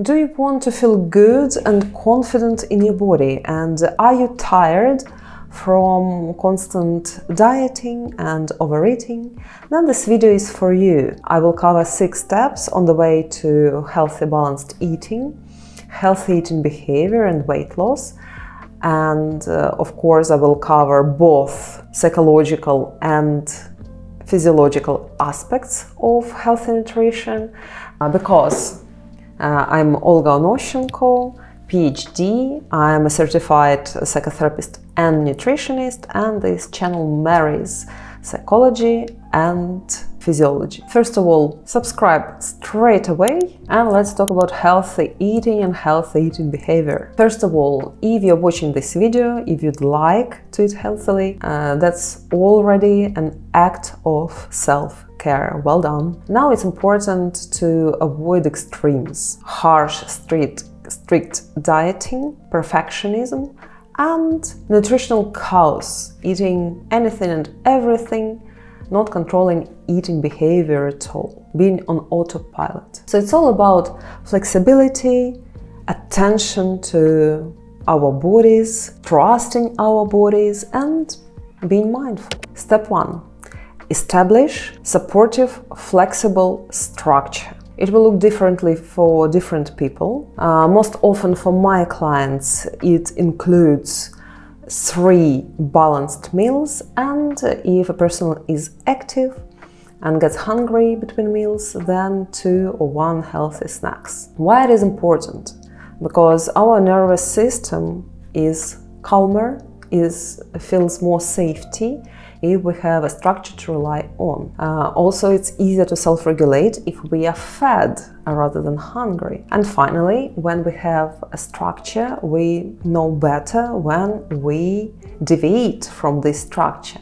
Do you want to feel good and confident in your body? And are you tired from constant dieting and overeating? Then this video is for you. I will cover 6 steps on the way to healthy, balanced eating, healthy eating behavior and weight loss. And of course, I will cover both psychological and physiological aspects of healthy nutrition because I'm Olga Onoshenko, PhD. I'm a certified psychotherapist and nutritionist, and this channel marries psychology and physiology. First of all, subscribe straight away and let's talk about healthy eating and healthy eating behavior. First of all, if you're watching this video, if you'd like to eat healthily, that's already an act of self-care. Well done. Now it's important to avoid extremes, harsh, strict dieting, perfectionism, and nutritional chaos, eating anything and everything, not controlling eating behavior at all, being on autopilot. So it's all about flexibility, attention to our bodies, trusting our bodies, and being mindful. Step 1. Establish supportive, flexible structure. It will look differently for different people. Most often for my clients, it includes 3 balanced meals, and if a person is active and gets hungry between meals, then 2 or 1 healthy snacks. Why it is important? Because our nervous system is calmer, feels more safety if we have a structure to rely on. Also, it's easier to self-regulate if we are fed rather than hungry. And finally, when we have a structure, we know better when we deviate from this structure,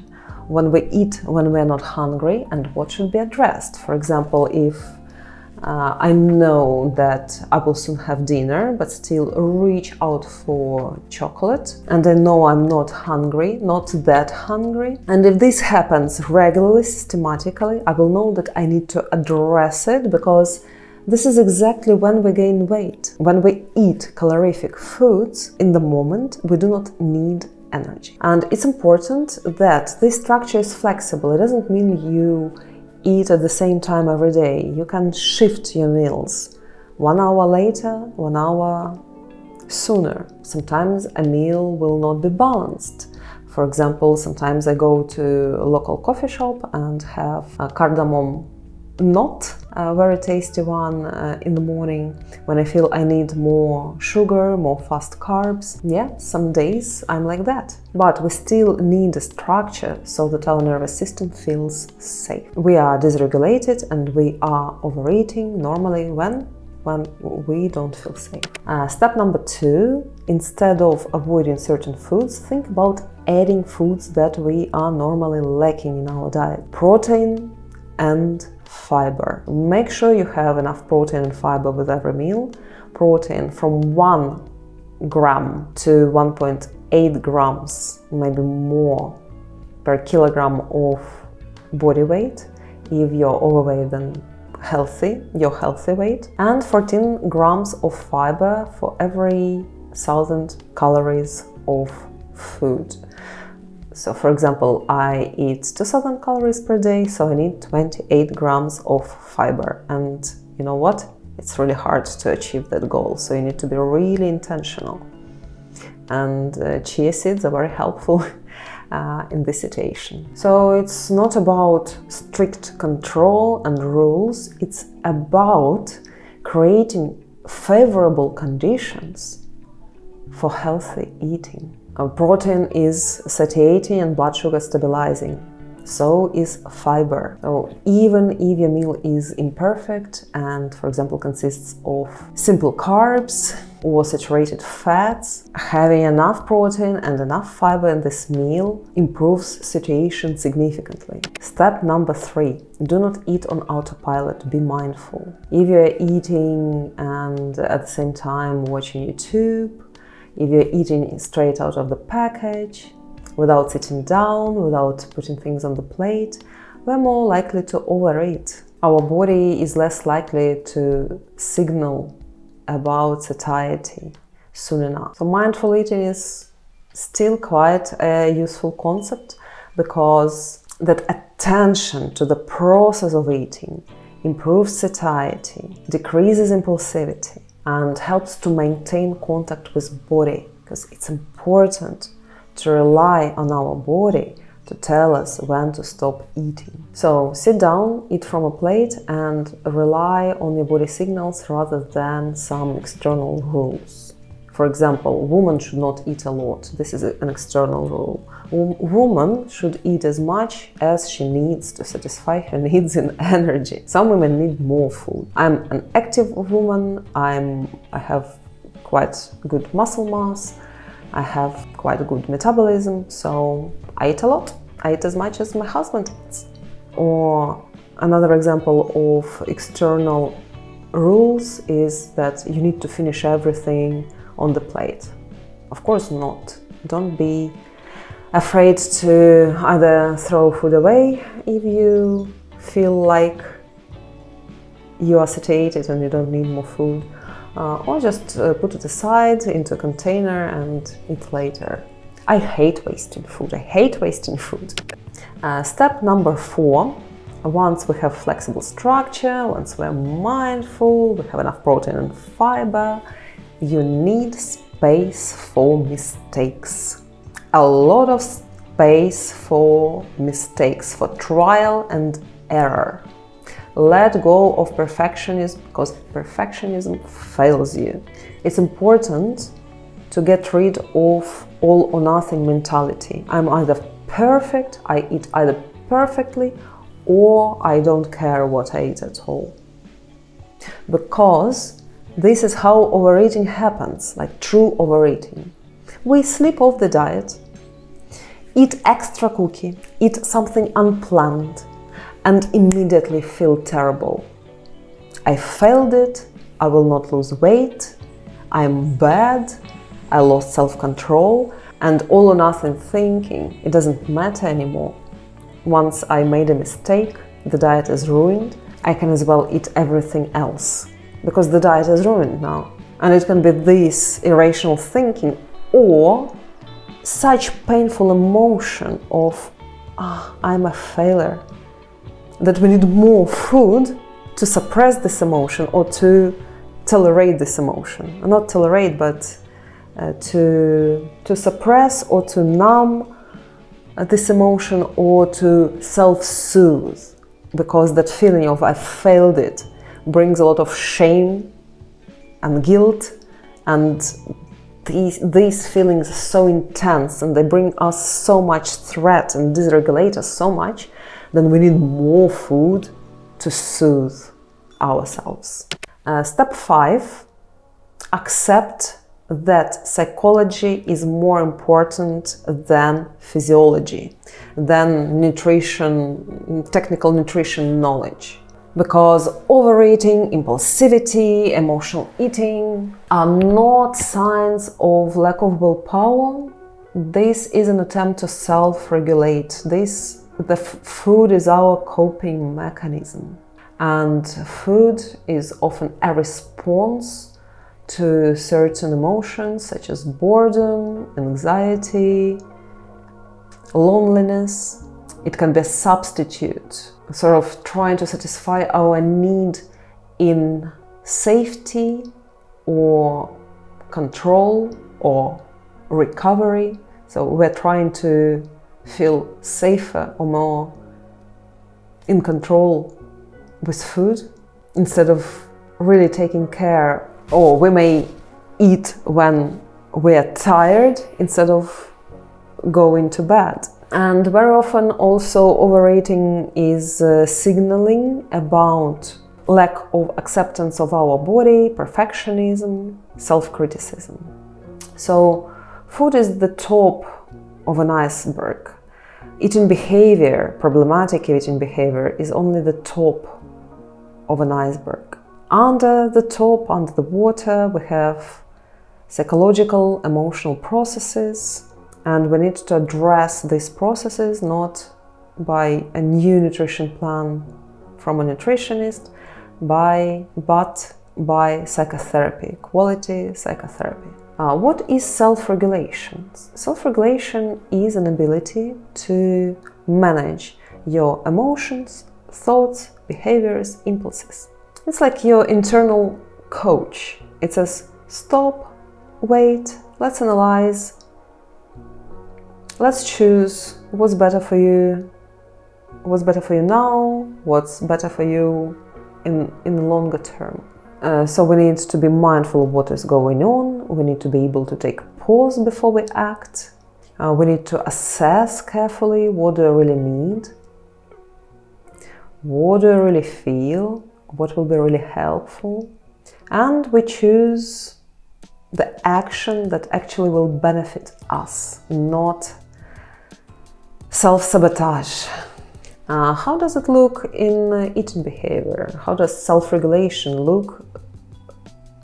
when we eat when we're not hungry, and what should be addressed. For example, if I know that I will soon have dinner, but still reach out for chocolate, and I know I'm not hungry, not that hungry. And if this happens regularly, systematically, I will know that I need to address it, because this is exactly when we gain weight. When we eat calorific foods in the moment, we do not need energy. And it's important that this structure is flexible. It doesn't mean you eat at the same time every day. You can shift your meals 1 hour later, 1 hour sooner. Sometimes a meal will not be balanced. For example, sometimes I go to a local coffee shop and have a cardamom nut, a very tasty one in the morning when I feel I need more sugar, more fast carbs. Yeah, some days I'm like that. But we still need a structure so that our nervous system feels safe. We are dysregulated and we are overeating normally when we don't feel safe. Step number 2, instead of avoiding certain foods, think about adding foods that we are normally lacking in our diet. Protein and fiber. Make sure you have enough protein and fiber with every meal. Protein from 1 gram to 1.8 grams, maybe more, per kilogram of body weight. If you're overweight, then your healthy weight. And 14 grams of fiber for every 1,000 calories of food. So for example, I eat 2,000 calories per day, so I need 28 grams of fiber. And you know what? It's really hard to achieve that goal, so you need to be really intentional. And chia seeds are very helpful in this situation. So it's not about strict control and rules, it's about creating favorable conditions for healthy eating. Protein is satiating and blood sugar stabilizing. So is fiber. So even if your meal is imperfect and, for example, consists of simple carbs or saturated fats, having enough protein and enough fiber in this meal improves satiation significantly. Step number 3. Do not eat on autopilot. Be mindful. If you're eating and at the same time watching YouTube, if you're eating straight out of the package, without sitting down, without putting things on the plate, we're more likely to overeat. Our body is less likely to signal about satiety soon enough. So mindful eating is still quite a useful concept, because that attention to the process of eating improves satiety, decreases impulsivity, and helps to maintain contact with body, because it's important to rely on our body to tell us when to stop eating. So sit down, eat from a plate, and rely on your body signals rather than some external rules. For example, women should not eat a lot. This is an external rule. Woman should eat as much as she needs to satisfy her needs in energy. Some women need more food. I'm an active woman. I have quite good muscle mass. I have quite a good metabolism, so I eat a lot. I eat as much as my husband eats. Or another example of external rules is that you need to finish everything on the plate. Of course not. Don't be afraid to either throw food away if you feel like you are satiated and you don't need more food, or just put it aside into a container and eat later. I hate wasting food. I hate wasting food. Step number 4. Once we have flexible structure, once we're mindful, we have enough protein and fiber, you need space for mistakes. A lot of space for mistakes, for trial and error. Let go of perfectionism, because perfectionism fails you. It's important to get rid of all or nothing mentality. I'm either perfect, I eat either perfectly, or I don't care what I eat at all. Because this is how overeating happens, like true overeating. We slip off the diet, eat extra cookie, eat something unplanned, and immediately feel terrible. I failed it, I will not lose weight, I'm bad, I lost self-control, and all or nothing thinking, it doesn't matter anymore. Once I made a mistake, the diet is ruined, I can as well eat everything else, because the diet is ruined now. And it can be this irrational thinking, or such painful emotion of, I'm a failure, that we need more food to suppress this emotion or to tolerate this emotion. Not tolerate, but to suppress or to numb this emotion, or to self-soothe, because that feeling of I failed it brings a lot of shame and guilt, and these feelings are so intense and they bring us so much threat and dysregulate us so much, then we need more food to soothe ourselves. Step 5, accept that psychology is more important than physiology, than nutrition, technical nutrition knowledge. Because overeating, impulsivity, emotional eating are not signs of lack of willpower. This is an attempt to self-regulate. The food is our coping mechanism. And food is often a response to certain emotions such as boredom, anxiety, loneliness. It can be a substitute, sort of trying to satisfy our need in safety or control or recovery. So we're trying to feel safer or more in control with food instead of really taking care. Or we may eat when we're tired instead of going to bed. And very often also overeating is signaling about lack of acceptance of our body, perfectionism, self-criticism. So food is the top of an iceberg. Eating behavior, problematic eating behavior, is only the top of an iceberg. Under the top, under the water, we have psychological, emotional processes. And we need to address these processes not by a new nutrition plan from a nutritionist, but by psychotherapy, quality psychotherapy. What is self-regulation? Self-regulation is an ability to manage your emotions, thoughts, behaviors, impulses. It's like your internal coach. It says, stop, wait, let's analyze, let's choose what's better for you now, what's better for you in the longer term. So we need to be mindful of what is going on. We need to be able to take pause before we act. We need to assess carefully what do I really need, what do I really feel, what will be really helpful. And we choose the action that actually will benefit us, not self-sabotage. How does it look in eating behavior? How does self-regulation look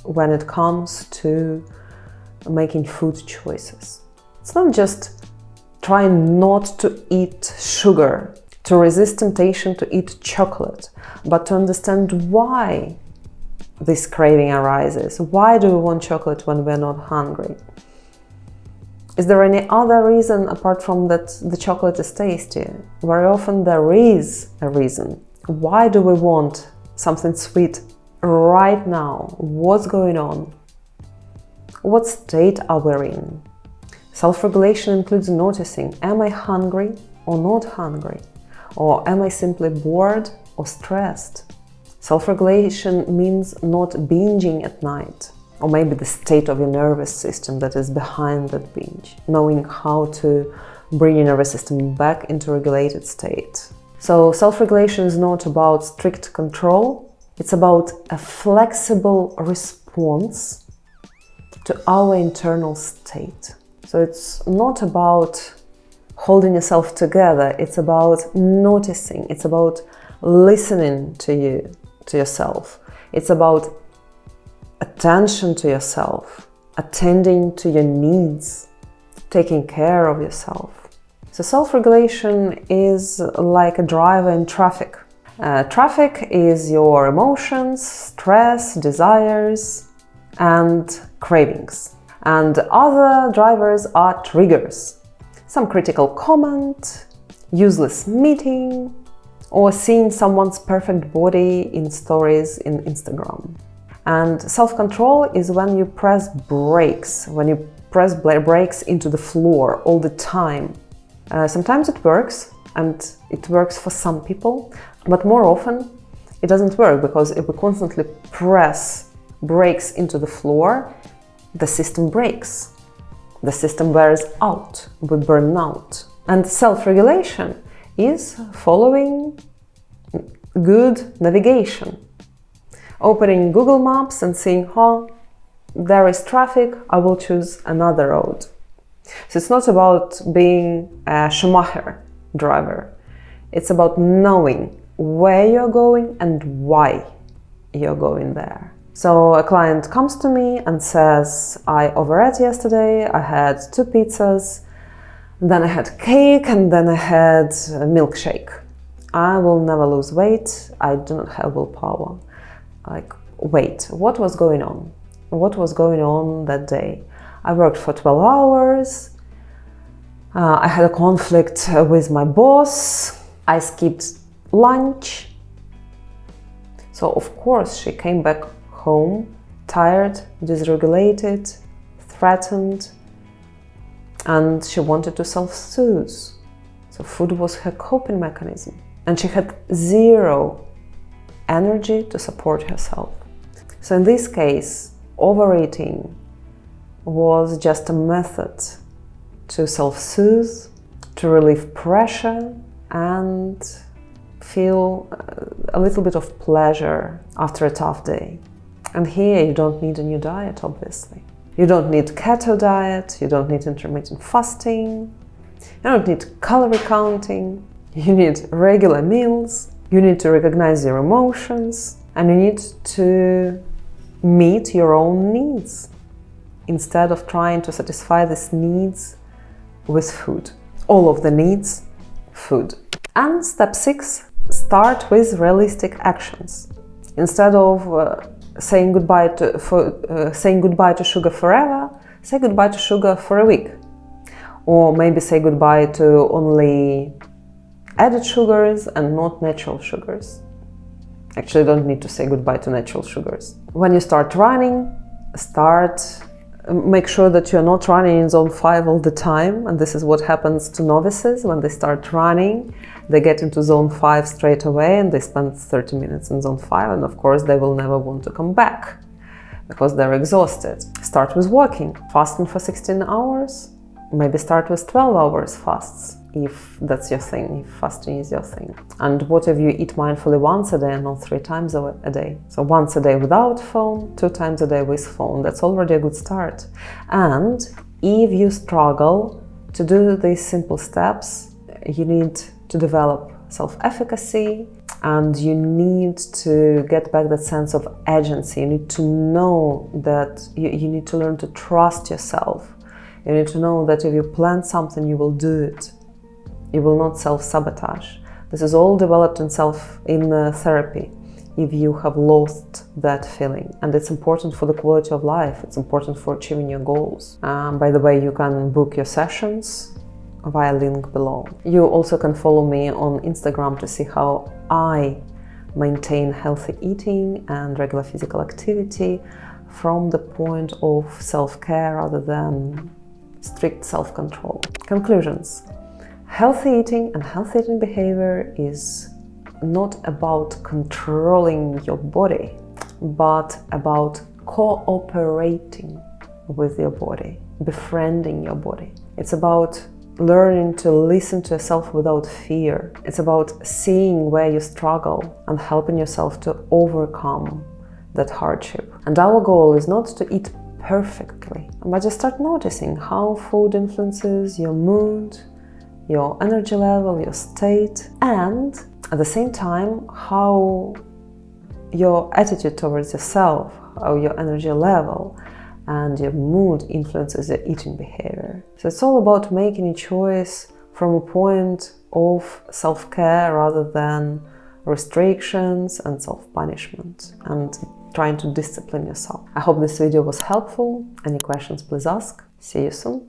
when it comes to making food choices? It's not just trying not to eat sugar, to resist temptation to eat chocolate, but to understand why this craving arises. Why do we want chocolate when we're not hungry? Is there any other reason apart from that the chocolate is tasty? Very often there is a reason. Why do we want something sweet right now? What's going on? What state are we in? Self-regulation includes noticing, am I hungry or not hungry? Or am I simply bored or stressed? Self-regulation means not binging at night. Or maybe the state of your nervous system that is behind that binge, knowing how to bring your nervous system back into a regulated state. So self-regulation is not about strict control, it's about a flexible response to our internal state. So it's not about holding yourself together, it's about noticing, it's about listening to yourself. It's about attention to yourself, attending to your needs, taking care of yourself. So self-regulation is like a driver in traffic. Traffic is your emotions, stress, desires, and cravings. And other drivers are triggers. Some critical comment, useless meeting, or seeing someone's perfect body in stories in Instagram. And self-control is when you press brakes, into the floor all the time. Sometimes it works, and it works for some people, but more often it doesn't work, because if we constantly press brakes into the floor, the system breaks. The system wears out, we burn out. And self-regulation is following good navigation. Opening Google Maps and seeing, there is traffic, I will choose another road. So it's not about being a Schumacher driver. It's about knowing where you're going and why you're going there. So a client comes to me and says, I overate yesterday, I had 2 pizzas, then I had cake, and then I had a milkshake. I will never lose weight, I do not have willpower. Like, wait, what was going on? What was going on that day? I worked for 12 hours. I had a conflict with my boss. I skipped lunch. So, of course, she came back home tired, dysregulated, threatened, and she wanted to self-soothe. So, food was her coping mechanism. And she had zero energy to support herself. So in this case, overeating was just a method to self-soothe, to relieve pressure, and feel a little bit of pleasure after a tough day. And here you don't need a new diet, obviously. You don't need keto diet, you don't need intermittent fasting, you don't need calorie counting, you need regular meals. You need to recognize your emotions, and you need to meet your own needs instead of trying to satisfy these needs with food. All of the needs, food. And step 6, start with realistic actions. Instead of saying goodbye to sugar forever, say goodbye to sugar for a week. Or maybe say goodbye to only added sugars and not natural sugars. Actually, you don't need to say goodbye to natural sugars. When you start running, make sure that you're not running in zone 5 all the time. And this is what happens to novices when they start running. They get into zone 5 straight away and they spend 30 minutes in zone 5. And of course, they will never want to come back because they're exhausted. Start with walking, fasting for 16 hours. Maybe start with 12 hours fasts, if that's your thing, if fasting is your thing. And what if you eat mindfully once a day and not 3 times a day? So once a day without phone, 2 times a day with phone. That's already a good start. And if you struggle to do these simple steps, you need to develop self-efficacy and you need to get back that sense of agency. You need to know that you need to learn to trust yourself. You need to know that if you plan something, you will do it. You will not self-sabotage. This is all developed in therapy if you have lost that feeling. And it's important for the quality of life. It's important for achieving your goals. By the way, you can book your sessions via link below. You also can follow me on Instagram to see how I maintain healthy eating and regular physical activity from the point of self-care rather than strict self-control. Conclusions. Healthy eating and healthy eating behavior is not about controlling your body, but about cooperating with your body, befriending your body. It's about learning to listen to yourself without fear. It's about seeing where you struggle and helping yourself to overcome that hardship. And our goal is not to eat perfectly, but just start noticing how food influences your mood, your energy level, your state, and at the same time, how your attitude towards yourself, how your energy level and your mood influences your eating behavior. So it's all about making a choice from a point of self-care rather than restrictions and self-punishment and trying to discipline yourself. I hope this video was helpful. Any questions, please ask. See you soon.